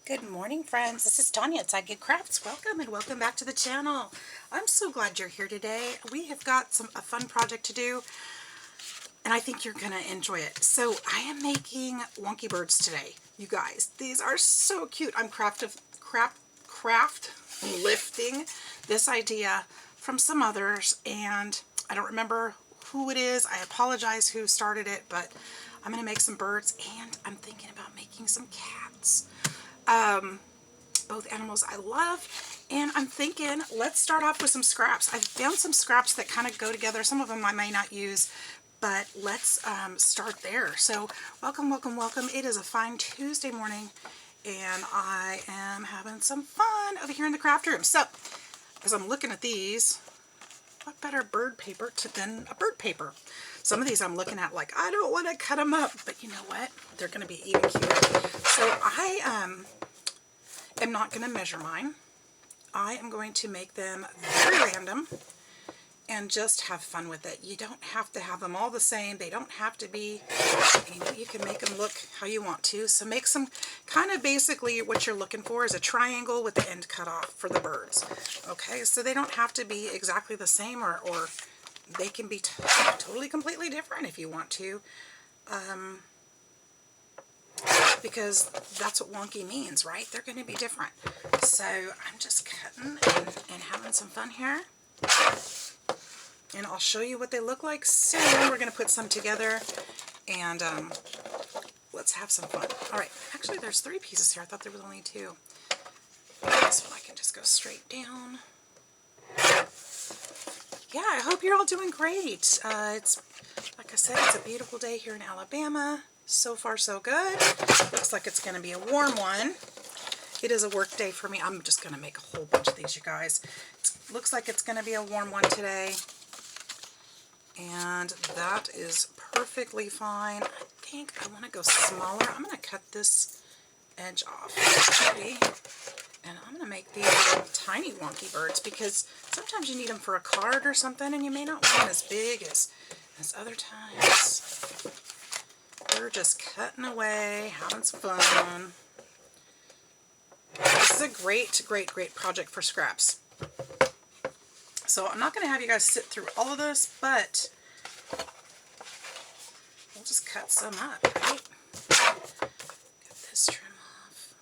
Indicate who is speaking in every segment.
Speaker 1: Good morning, friends. This is Tanya at SideGigCrafts. Welcome and welcome back to the channel. I'm so glad you're here today. We have got a fun project to do, and I think you're going to enjoy it. So I am making wonky birds today, you guys. These are so cute. I'm craft lifting this idea from some others, and I don't remember who it is. I apologize who started it, but I'm going to make some birds, and I'm thinking about making some cats. Both animals I love, and I'm thinking let's start off with some scraps. I've found some scraps that kind of go together. Some of them I may not use, but let's start there. So welcome, welcome, welcome. It is a fine Tuesday morning, and I am having some fun over here in the craft room. So as I'm looking at these, what better bird paper than a bird paper? Some of these I'm looking at like, I don't want to cut them up, but you know what? They're going to be even cuter. So I am not going to measure mine. I am going to make them very random and just have fun with it. You don't have to have them all the same. They don't have to be, you can make them look how you want to. So make some kind of basically what you're looking for is a triangle with the end cut off for the birds. Okay, so they don't have to be exactly the same, or they can be totally completely different if you want to. Because that's what wonky means, right? They're going to be different. So I'm just cutting and having some fun here. And I'll show you what they look like soon. We're going to put some together and let's have some fun. All right, actually there's 3 pieces here. I thought there was only 2. This one I can just go straight down. Yeah, I hope you're all doing great. It's, like I said, it's a beautiful day here in Alabama. So far, so good. Looks like it's going to be a warm one. It is a work day for me. I'm just going to make a whole bunch of these, you guys. Looks like it's going to be a warm one today. And that is perfectly fine. I think I want to go smaller. I'm going to cut this edge off. And I'm going to make these little tiny wonky birds because sometimes you need them for a card or something, and you may not want them as big as other times. We're just cutting away, having some fun. This is a great, great, great project for scraps. So I'm not going to have you guys sit through all of this, but we'll just cut some up, right? Get this trim off.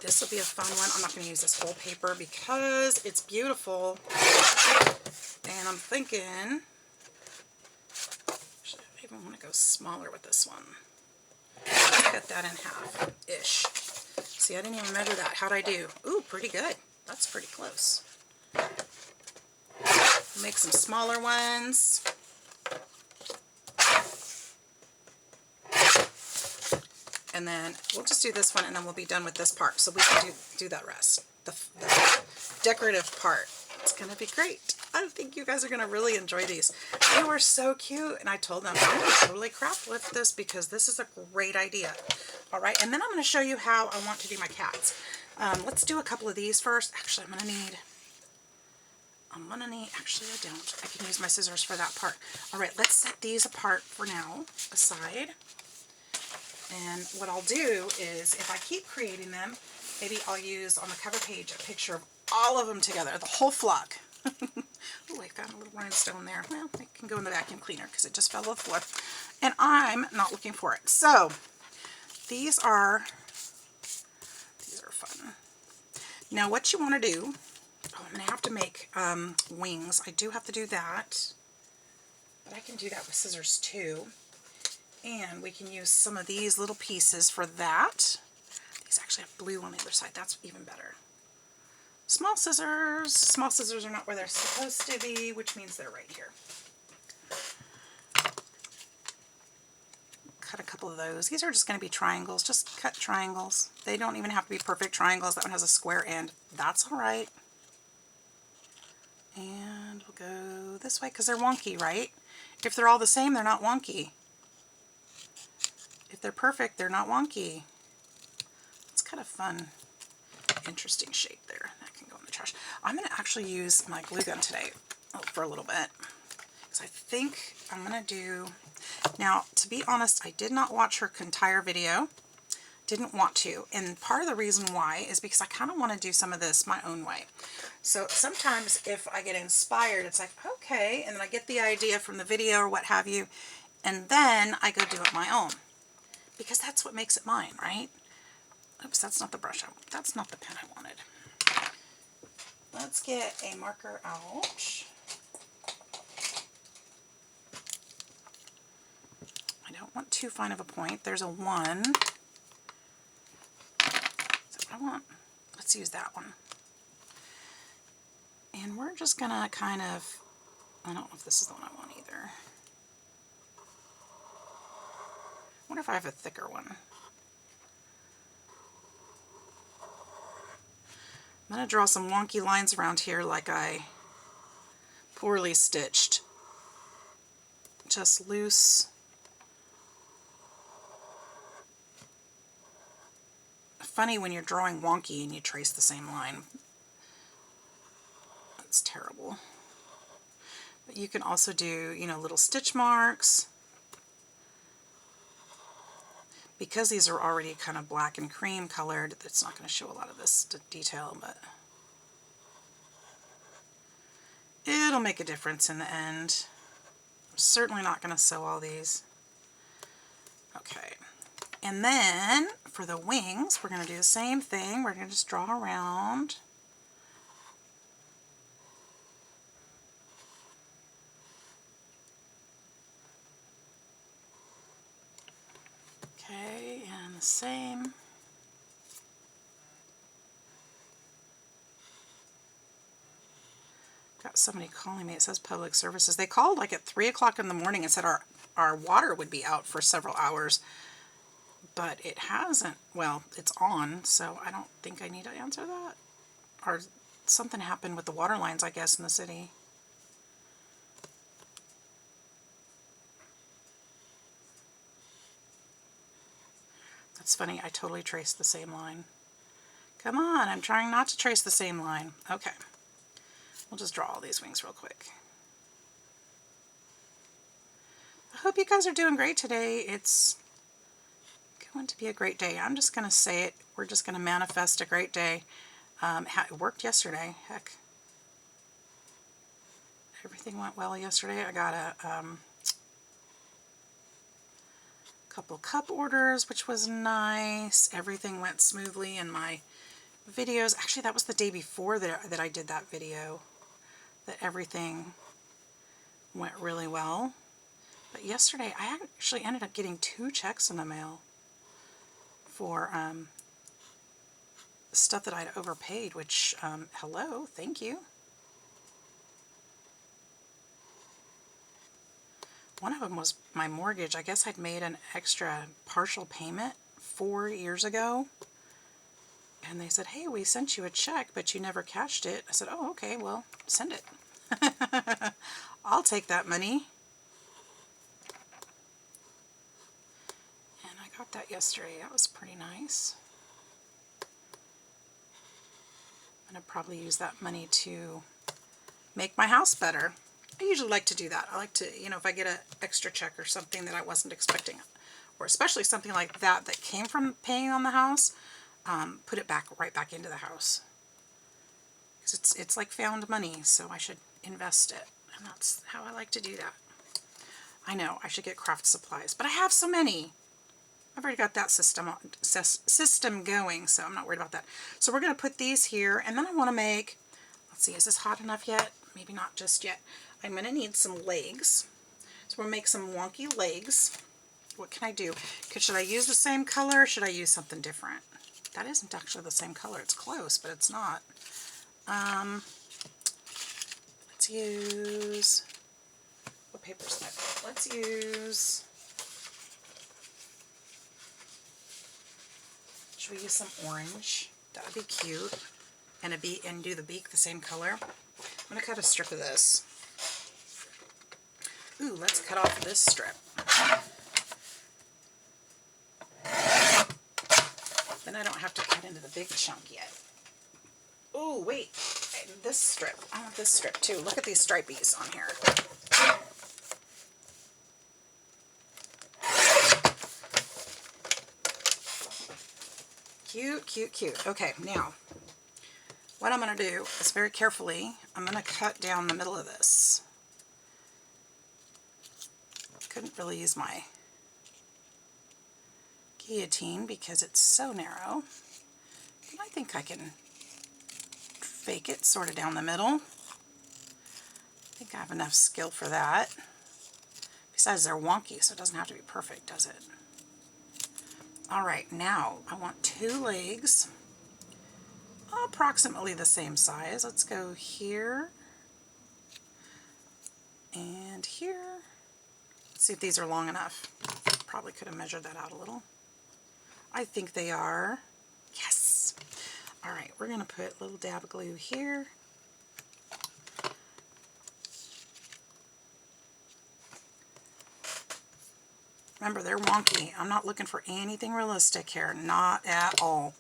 Speaker 1: This will be a fun one. I'm not going to use this whole paper because it's beautiful. And I'm thinking, I want to go smaller with this one. Cut that in half-ish. See, I didn't even measure that. How'd I do? Ooh, pretty good. That's pretty close. Make some smaller ones. And then we'll just do this one, and then we'll be done with this part, so we can do that rest. The decorative part. It's going to be great. I think you guys are going to really enjoy these. They were so cute, and I told them I'm going to totally craft lift this because this is a great idea. All right, and then I'm going to show you how I want to do my cats. Let's do a couple of these first. Actually, I'm going to need, actually I don't. I can use my scissors for that part. All right, let's set these apart for now, aside. And what I'll do is, if I keep creating them, maybe I'll use on the cover page a picture of all of them together, the whole flock. Oh, I found a little rhinestone there. Well, it can go in the vacuum cleaner because it just fell to the floor. And I'm not looking for it. So, these are fun. Now, what you want to do, I'm going to have to make wings. I do have to do that. But I can do that with scissors too. And we can use some of these little pieces for that. These actually have blue on the other side. That's even better. Small scissors. Small scissors are not where they're supposed to be, which means they're right here. Cut a couple of those. These are just going to be triangles. Just cut triangles. They don't even have to be perfect triangles. That one has a square end. That's all right. And we'll go this way because they're wonky, right? If they're all the same, they're not wonky. If they're perfect, they're not wonky. It's kind of fun. Interesting shape there. That can go in the trash. I'm going to actually use my glue gun today for a little bit. Because I think I'm going to do... Now, to be honest, I did not watch her entire video. didn't want to. And part of the reason why is because I kind of want to do some of this my own way. So sometimes if I get inspired, it's like, okay, and then I get the idea from the video or what have you, and then I go do it my own. Because that's what makes it mine, right? Oops, that's not the brush. That's not the pen I wanted. Let's get a marker out. I don't want too fine of a point. There's a 1. Is that what I want? Let's use that one. And we're just going to kind of, I don't know if this is the one I want either. I wonder if I have a thicker one. I'm going to draw some wonky lines around here like I poorly stitched. Just loose. Funny when you're drawing wonky and you trace the same line. That's terrible. But you can also do, you know, little stitch marks. Because these are already kind of black and cream colored, it's not going to show a lot of this detail, but it'll make a difference in the end. I'm certainly not going to sew all these. Okay. And then for the wings, we're going to do the same thing. We're going to just draw around. Okay, and the same. Got somebody calling me. It says public services. They called like at 3 o'clock in the morning and said our water would be out for several hours. But it hasn't. Well, it's on, so I don't think I need to answer that. Or something happened with the water lines, I guess, in the city. That's funny. I totally traced the same line. Come on, I'm trying not to trace the same line. Okay. We'll just draw all these wings real quick. I hope you guys are doing great today. It's going to be a great day. I'm just going to say it. We're just going to manifest a great day. It worked yesterday. Heck. Everything went well yesterday. I got a couple cup orders, which was nice. Everything went smoothly in my videos. Actually, that was the day before that I did that video. That everything went really well. But yesterday, I actually ended up getting 2 checks in the mail for stuff that I'd overpaid, which, hello, thank you. One of them was my mortgage. I guess I'd made an extra partial payment 4 years ago. And they said, hey, we sent you a check, but you never cashed it. I said, oh, okay, well, send it. I'll take that money. And I got that yesterday. That was pretty nice. I'm going to probably use that money to make my house better. I usually like to do that. I like to, you know, if I get an extra check or something that I wasn't expecting, or especially something like that that came from paying on the house, put it right back into the house. Because it's like found money, so I should invest it. And that's how I like to do that. I know, I should get craft supplies, but I have so many. I've already got that system going, so I'm not worried about that. So we're going to put these here, and then I want to make, let's see, is this hot enough yet? Maybe not just yet. I'm going to need some legs. So we'll make some wonky legs. What can I do? Should I use the same color or should I use something different? That isn't actually the same color. It's close, but it's not. Let's use, what paper is that? Let's use, should we use some orange? That would be cute. And do the beak the same color. I'm going to cut a strip of this. Ooh, let's cut off this strip. Then I don't have to cut into the big chunk yet. Ooh, wait. This strip. I want this strip too. Look at these stripies on here. Cute, cute, cute. Okay, now, what I'm going to do is very carefully, I'm going to cut down the middle of this. Couldn't really use my guillotine because it's so narrow. But I think I can fake it sort of down the middle. I think I have enough skill for that. Besides, they're wonky, so it doesn't have to be perfect, does it? Alright, now I want 2 legs, approximately the same size. Let's go here and here. Let's see if these are long enough. Probably could have measured that out a little. I think they are. Yes! Alright, we're going to put a little dab of glue here. Remember, they're wonky. I'm not looking for anything realistic here. Not at all.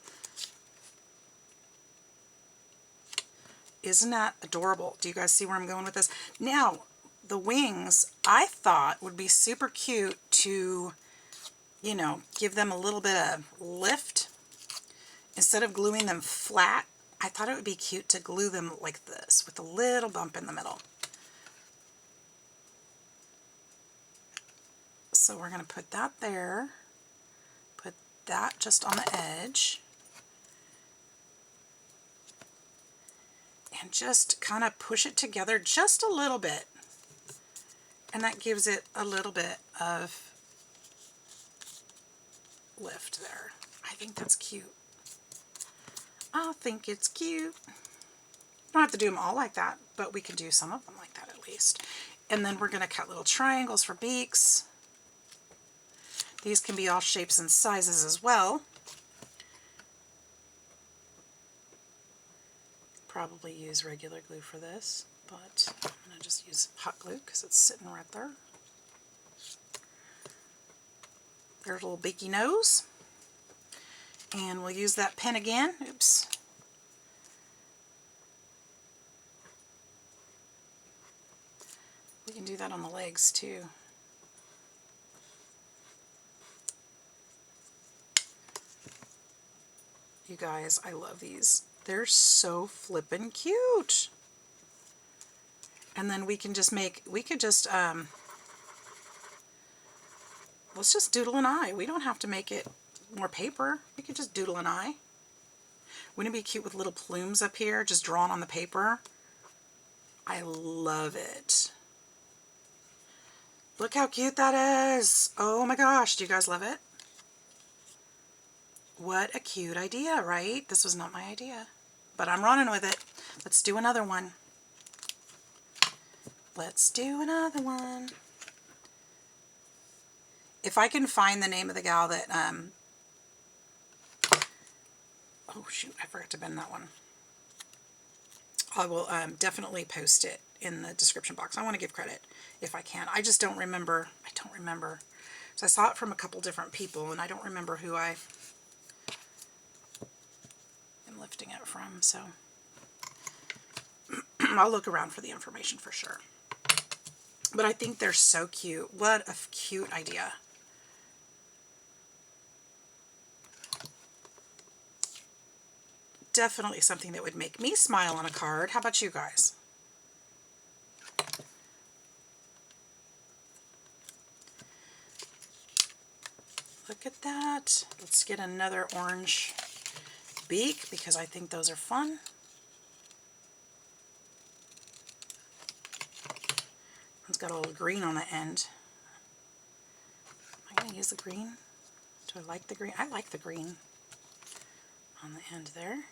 Speaker 1: Isn't that adorable? Do you guys see where I'm going with this? Now, the wings, I thought would be super cute to, you know, give them a little bit of lift. Instead of gluing them flat, I thought it would be cute to glue them like this, with a little bump in the middle. So we're going to put that there, put that just on the edge, and just kind of push it together just a little bit. And that gives it a little bit of lift there. I think that's cute. I think it's cute. You don't have to do them all like that, but we can do some of them like that at least. And then we're going to cut little triangles for beaks. These can be all shapes and sizes as well. Probably use regular glue for this, but I'm going to just use hot glue because it's sitting right there. There's a little beaky nose. And we'll use that pen again. Oops. We can do that on the legs too. You guys, I love these. They're so flippin' cute. And then we can just make, we could just, let's just doodle an eye. We don't have to make it more paper. We could just doodle an eye. Wouldn't it be cute with little plumes up here, just drawn on the paper? I love it. Look how cute that is. Oh my gosh, do you guys love it? What a cute idea, right? This was not my idea, but I'm running with it. Let's do another one. Let's do another one. If I can find the name of the gal that, oh shoot, I forgot to bend that one. I will definitely post it in the description box. I want to give credit if I can. I just don't remember. I don't remember. So I saw it from a couple different people, and I don't remember who I am lifting it from. So I'll look around for the information for sure. But I think they're so cute. What a cute idea. Definitely something that would make me smile on a card. How about you guys? Look at that. Let's get another orange beak because I think those are fun. It's got a little green on the end. Am I going to use the green? Do I like the green? I like the green on the end there.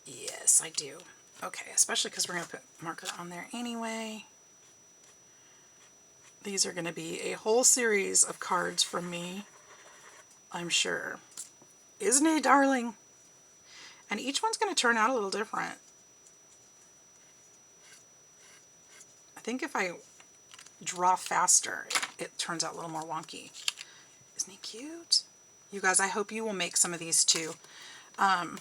Speaker 1: Yes, I do. Okay, especially because we're going to put marker on there anyway. These are going to be a whole series of cards from me, I'm sure. Isn't he, darling? And each one's going to turn out a little different. I think if I draw faster, it turns out a little more wonky. Isn't he cute? You guys, I hope you will make some of these too. Here,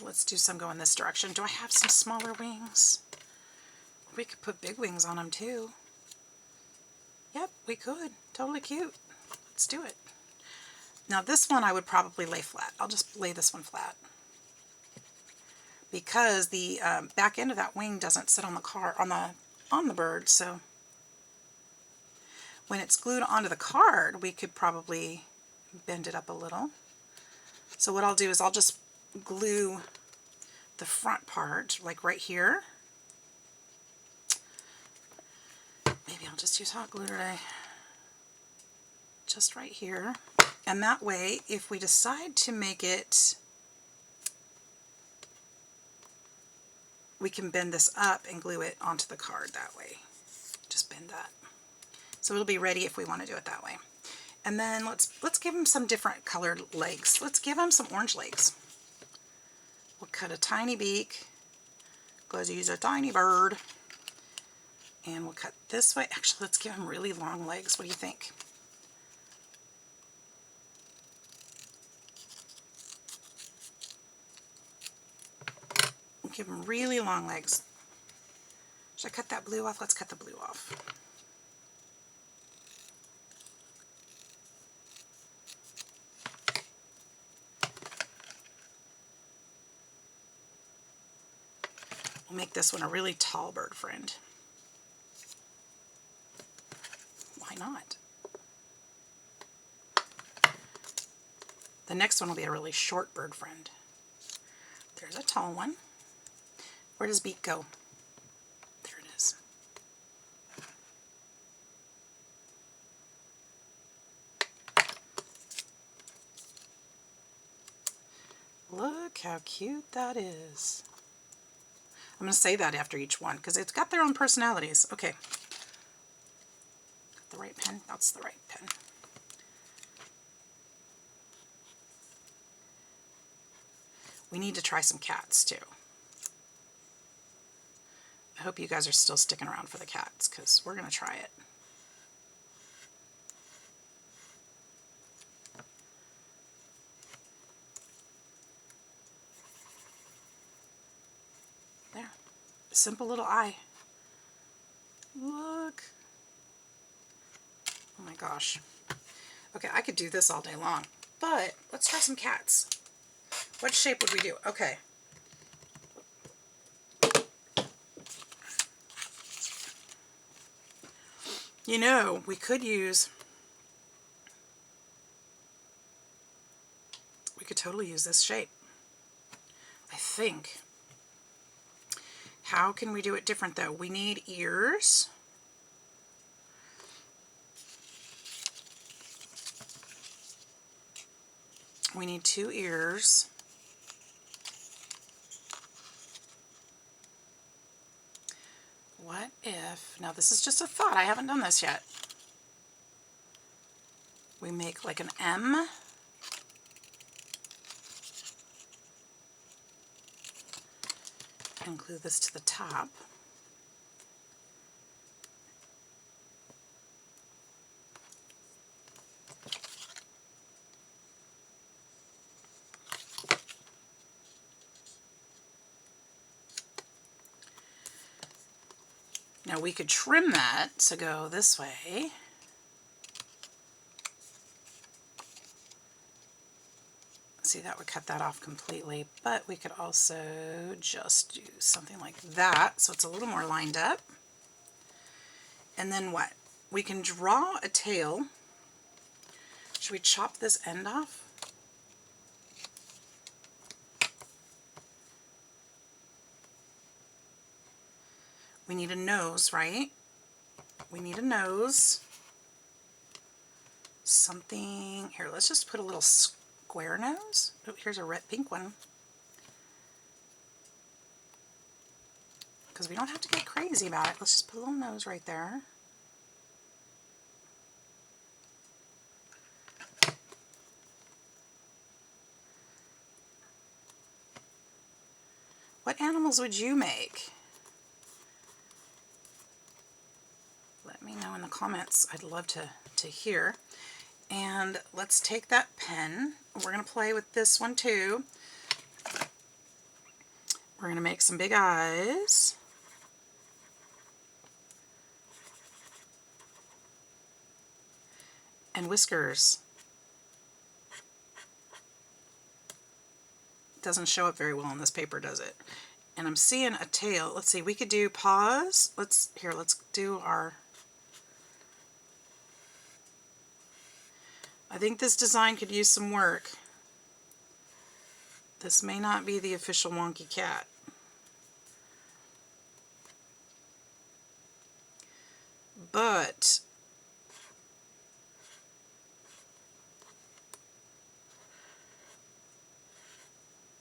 Speaker 1: let's do some going this direction. Do I have some smaller wings? We could put big wings on them too. Yep, we could. Totally cute. let's do it. Now this one I would probably lay flat. I'll just lay this one flat, because the back end of that wing doesn't sit on the on the bird. So when it's glued onto the card, we could probably bend it up a little. So what I'll do is I'll just glue the front part, like right here. Maybe I'll just use hot glue today. Just right here. And that way, if we decide to make it, we can bend this up and glue it onto the card that way. Just bend that. So it'll be ready if we want to do it that way. And then let's give him some different colored legs. Let's give him some orange legs. We'll cut a tiny beak, because he's a tiny bird. And we'll cut this way. Actually, let's give him really long legs. What do you think? We'll give him really long legs. Should I cut that blue off? Let's cut the blue off. We'll make this one a really tall bird friend. Why not? The next one will be a really short bird friend. There's a tall one. Where does beak go? There it is. Look how cute that is. I'm going to say that after each one, because it's got their own personalities. Okay. Got the right pen? That's the right pen. We need to try some cats too. I hope you guys are still sticking around for the cats, because we're going to try it. There. Simple little eye. Look. Oh my gosh. Okay, I could do this all day long, but let's try some cats. What shape would we do? Okay. You know, we could totally use this shape, I think. How can we do it different though? We need ears. We need 2 ears. What if, now this is just a thought, I haven't done this yet. We make like an M. And glue this to the top. Now we could trim that to go this way. See, that would cut that off completely, but we could also just do something like that so it's a little more lined up. And then what? We can draw a tail. Should we chop this end off? We need a nose, right? We need a nose. Something, here, let's just put a little square nose. Oh, here's a red pink one. Because we don't have to get crazy about it. Let's just put a little nose right there. What animals would you make? Let me know in the comments. I'd love to hear. And let's take that pen. We're going to play with this one too. We're going to make some big eyes. and whiskers. Doesn't show up very well on this paper, does it? And I'm seeing a tail. Let's see, we could do paws. Let's do our... I think this design could use some work. This may not be the official Wonky cat. But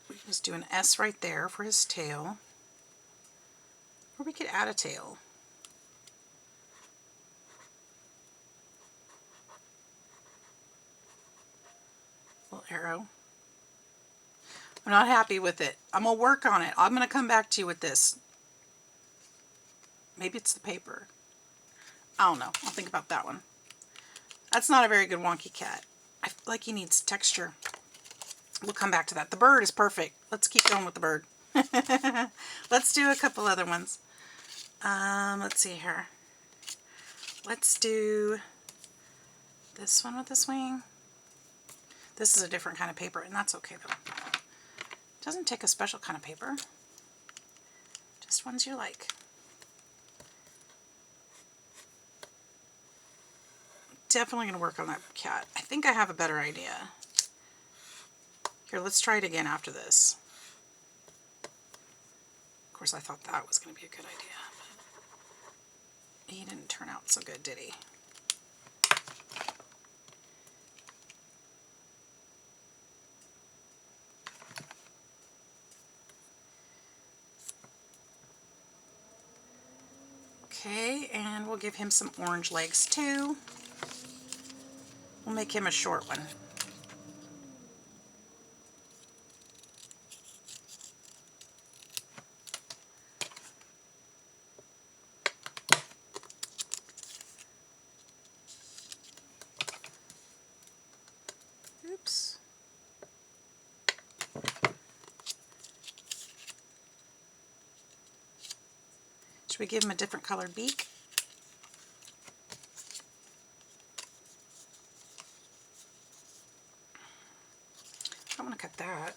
Speaker 1: we can just do an S right there for his tail. Or we could add a tail. Little arrow. I'm not happy with it. I'm going to work on it. I'm going to come back to you with this. Maybe it's the paper. I don't know. I'll think about that one. That's not a very good Wonky cat. I feel like he needs texture. We'll come back to that. The bird is perfect. Let's keep going with the bird. Let's do a couple other ones. Let's see here. Let's do this one with this wing. This is a different kind of paper, and that's okay though. It doesn't take a special kind of paper. Just ones you like. Definitely going to work on that cat. I think I have a better idea. Here, let's try it again after this. Of course, I thought that was going to be a good idea. But he didn't turn out so good, did he? Okay, and we'll give him some orange legs too. We'll make him a short one. Oops. Should we give him a different colored beak? I want to cut that.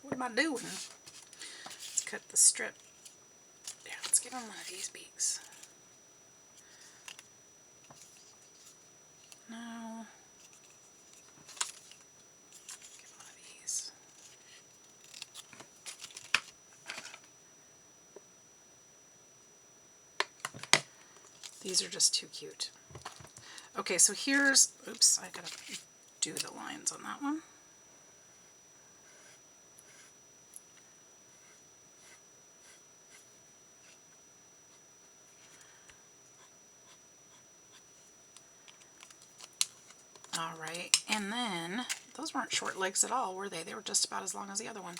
Speaker 1: What am I doing? Let's cut the strip. Yeah, let's give him one of these beaks. No. Give him one of these. These are just too cute. Okay, so here's, oops, I gotta do the lines on that one. Alright, and then, those weren't short legs at all, were they? They were just about as long as the other one.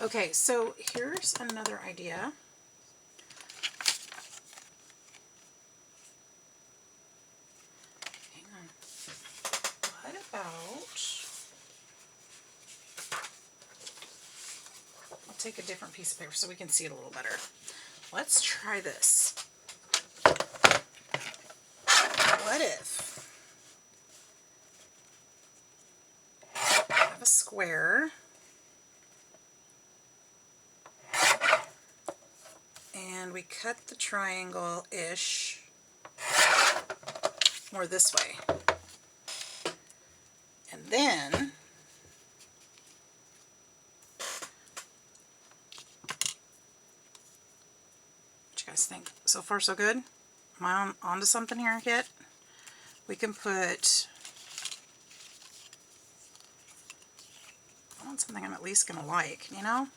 Speaker 1: Okay, so here's another idea. Hang on. What about, I'll take a different piece of paper so we can see it a little better. Let's try this. What if I have a square and we cut the triangle-ish more this way. And then what you guys think? So far so good? Am I onto something here yet? We can put, I want something I'm at least going to like, you know?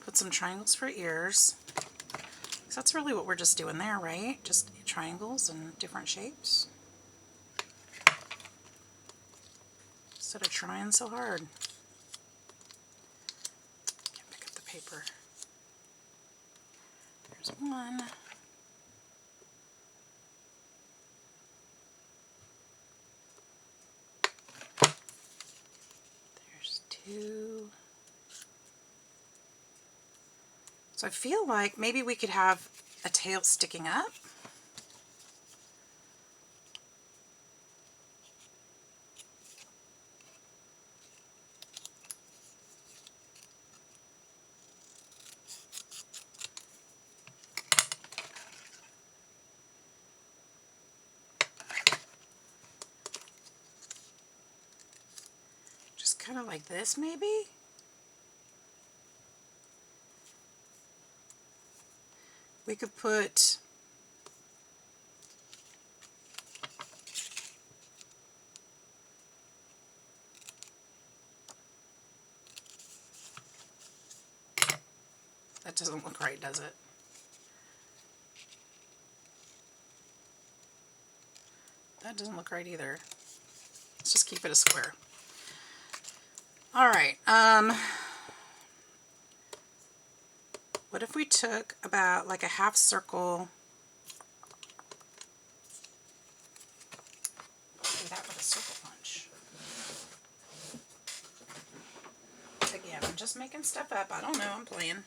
Speaker 1: Put some triangles for ears. So that's really what we're just doing there, right? Just triangles and different shapes. Instead of trying so hard. Can't pick up the paper. There's one. There's two. So I feel like maybe we could have a tail sticking up. Just kind of like this, maybe? We could put that doesn't look right, does it? That doesn't look right either. Let's just keep it a square. All right. What if we took about like a half circle? Do that with a circle punch. Again, I'm just making stuff up. I don't know. I'm playing.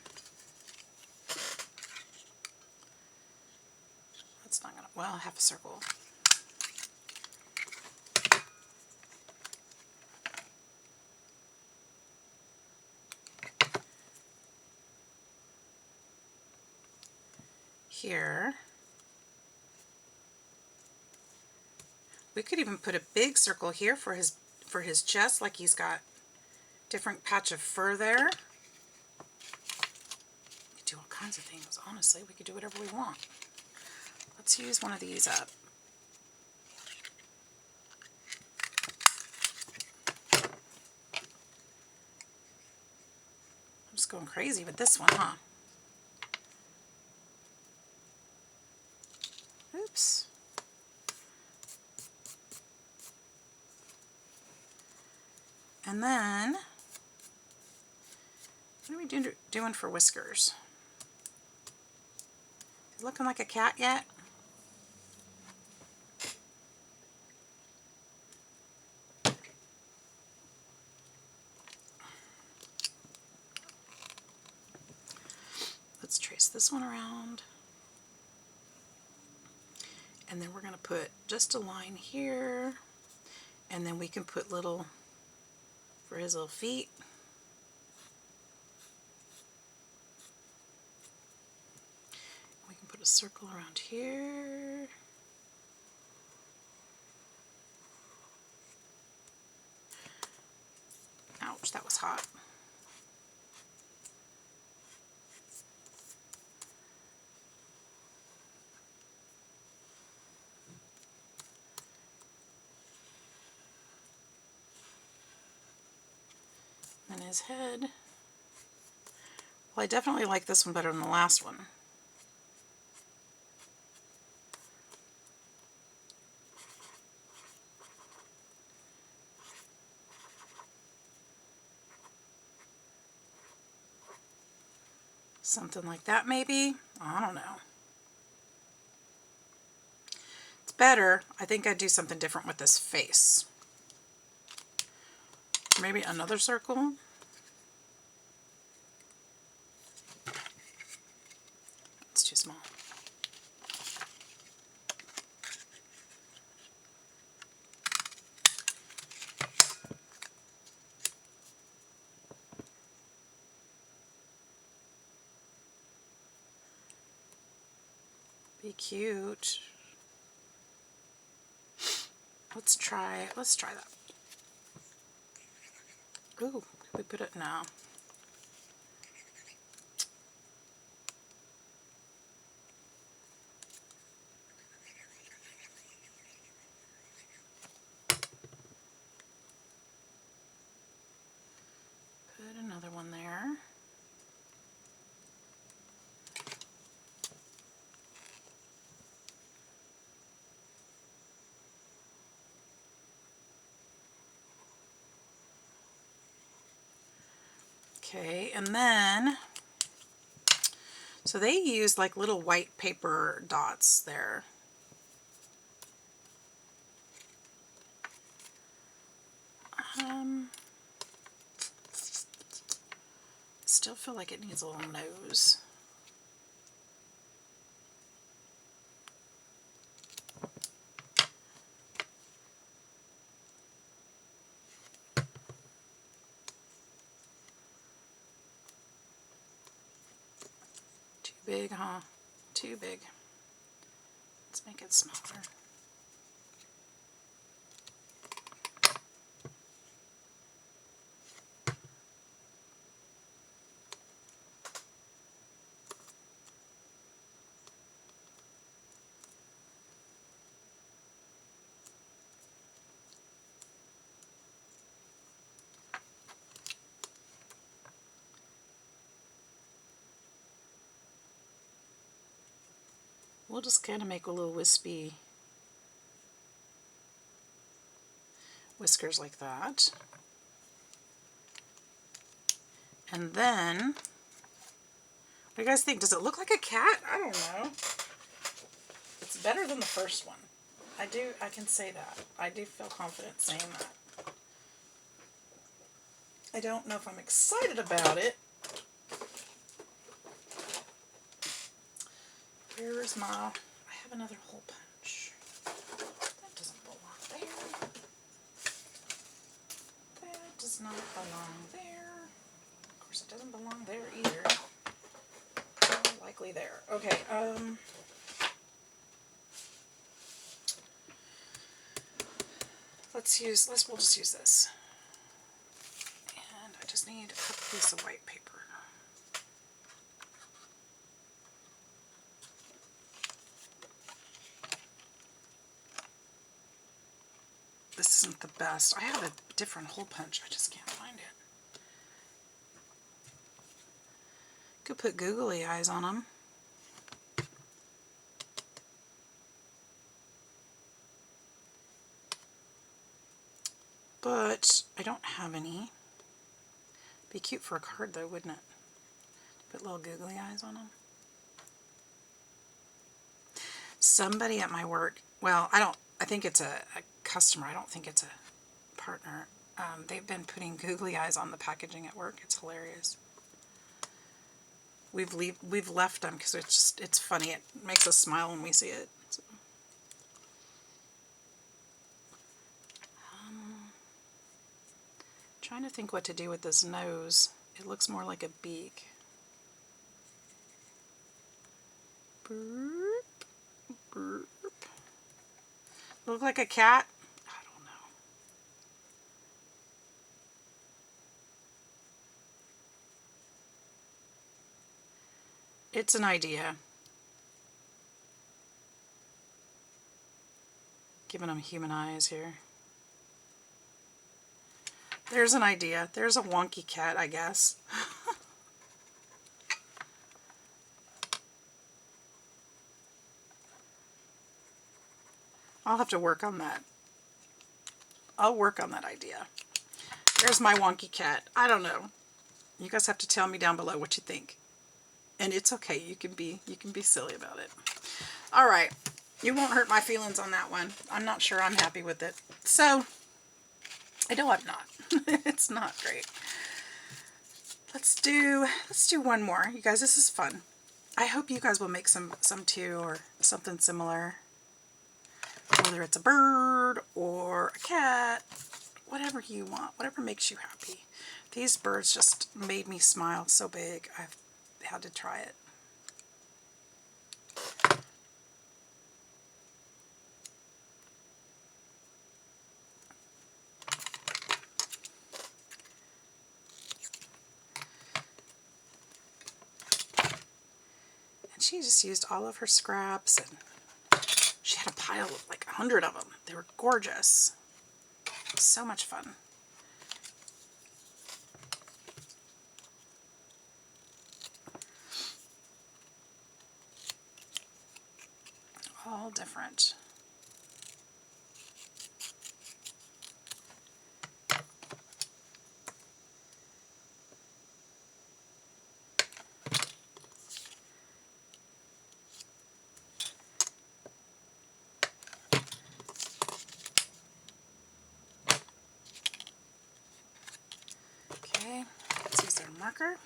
Speaker 1: That's not gonna. Well, half a circle. Here. We could even put a big circle here for his chest, like he's got different patch of fur there. We could do all kinds of things, honestly. We could do whatever we want. Let's use one of these up. I'm just going crazy with this one, huh? Oops. And then, what are we doing for whiskers? Is he looking like a cat yet? Let's trace this one around. And then we're going to put just a line here. And then we can put little, for his little feet. We can put a circle around here. Ouch, that was hot. And his head. Well, I definitely like this one better than the last one. Something like that, maybe? I don't know. It's better. I think I'd do something different with this face. Maybe another circle. It's too small. Be cute. Let's try that. Ooh, can we put it now? Put another one there. Okay, and then, so they used like little white paper dots there. Still feel like it needs a little nose. Big, huh? Too big. Let's make it smaller. We'll just kind of make a little wispy whiskers like that. And then, what do you guys think? Does it look like a cat? I don't know. It's better than the first one. I can say that. I do feel confident saying that. I don't know if I'm excited about it. Where's my, I have another hole punch. That doesn't belong there. That does not belong there. Of course it doesn't belong there either. Likely there. Okay, we'll just use this. And I just need a piece of white paper. This isn't the best. I have a different hole punch. I just can't find it. Could put googly eyes on them. But I don't have any. Be cute for a card though, wouldn't it? Put little googly eyes on them. Somebody at my work, well, I think it's a customer. I don't think it's a partner. They've been putting googly eyes on the packaging at work. It's hilarious. We've left them because it's funny. It makes us smile when we see it. So. Trying to think what to do with this nose. It looks more like a beak. Burp, burp. Look like a cat? I don't know. It's an idea. Giving them human eyes here. There's an idea. There's a wonky cat, I guess. I'll have to work on that. I'll work on that idea. There's my wonky cat. I don't know. You guys have to tell me down below what you think. And it's okay. You can be silly about it. All right. You won't hurt my feelings on that one. I'm not sure I'm happy with it. So, I know I'm not. It's not great. Let's do one more. You guys, this is fun. I hope you guys will make some too, or something similar. Whether it's a bird or a cat, whatever you want, whatever makes you happy. These birds just made me smile so big. I've had to try it. She just used all of her scraps, and she had a pile of like 100 of them. They were gorgeous. So much fun. All different. Okay, let's use our marker.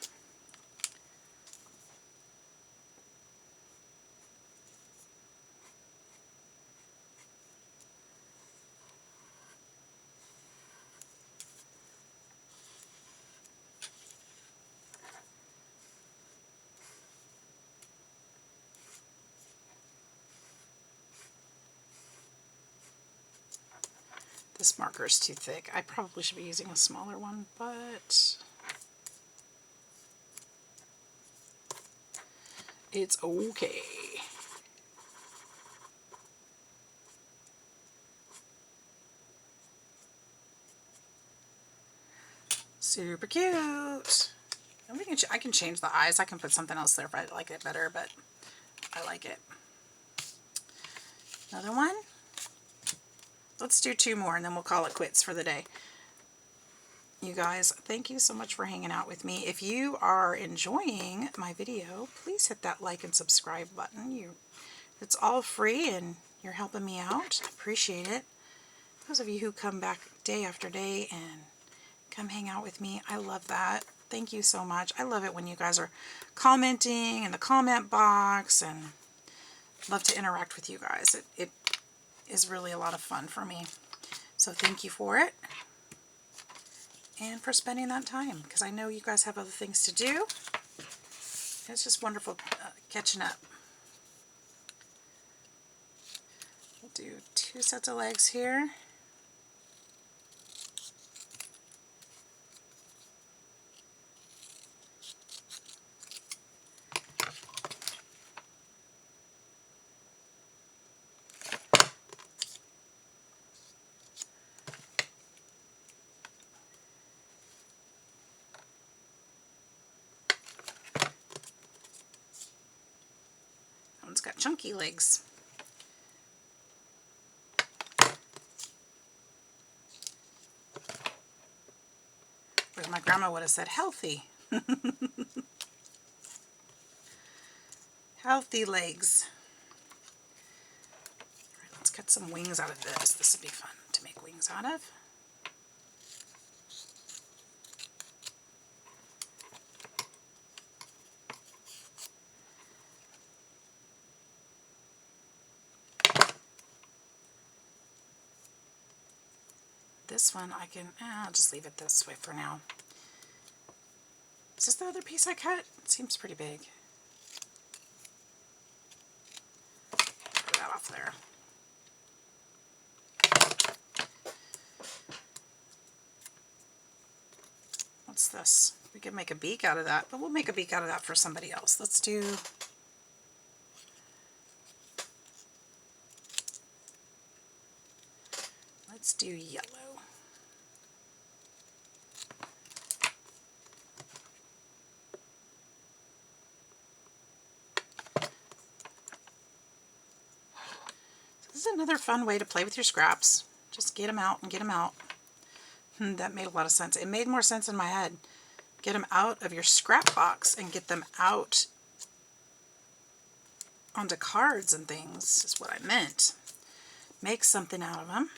Speaker 1: This marker is too thick. I probably should be using a smaller one, but it's okay. Super cute. And I can change the eyes. I can put something else there if I like it better, but I like it. Another one. Let's do 2 more and then we'll call it quits for the day. You guys, thank you so much for hanging out with me. If you are enjoying my video, please hit that like and subscribe button. It's all free and you're helping me out. I appreciate it. Those of you who come back day after day and come hang out with me, I love that. Thank you so much. I love it when you guys are commenting in the comment box, and love to interact with you guys. It is really a lot of fun for me. So thank you for it and for spending that time, because I know you guys have other things to do. It's just wonderful catching up. We'll do 2 sets of legs here. That one's got chunky legs. Whereas my grandma would have said healthy. Healthy legs. All right, let's cut some wings out of this. This would be fun to make wings out of. This one I can, I'll just leave it this way for now. Is this the other piece I cut? It seems pretty big. Put that off there. What's this? We could make a beak out of that, but we'll make a beak out of that for somebody else. Let's do yellow. This is another fun way to play with your scraps. Just get them out and get them out. That made a lot of sense. It made more sense in my head. Get them out of your scrap box and get them out onto cards and things is what I meant. Make something out of them.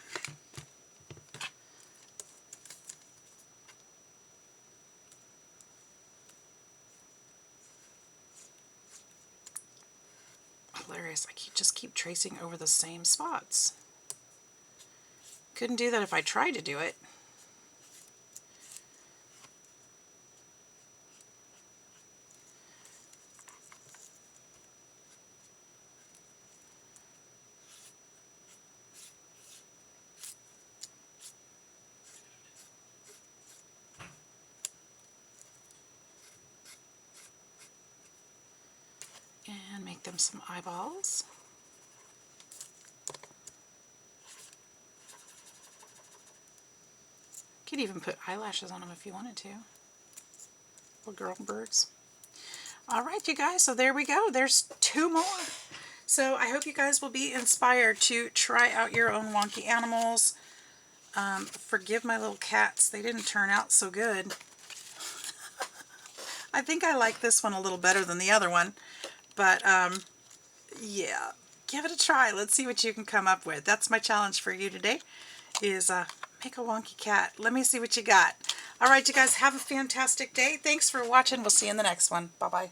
Speaker 1: Hilarious. I just keep tracing over the same spots. Couldn't do that if I tried to do it. And make them some eyeballs. Could even put eyelashes on them if you wanted to. Little girl birds. Alright, you guys, so there we go. There's 2 more. So I hope you guys will be inspired to try out your own wonky animals. Forgive my little cats. They didn't turn out so good. I think I like this one a little better than the other one. But, yeah, give it a try. Let's see what you can come up with. That's my challenge for you today, is make a wonky cat. Let me see what you got. All right, you guys, have a fantastic day. Thanks for watching. We'll see you in the next one. Bye-bye.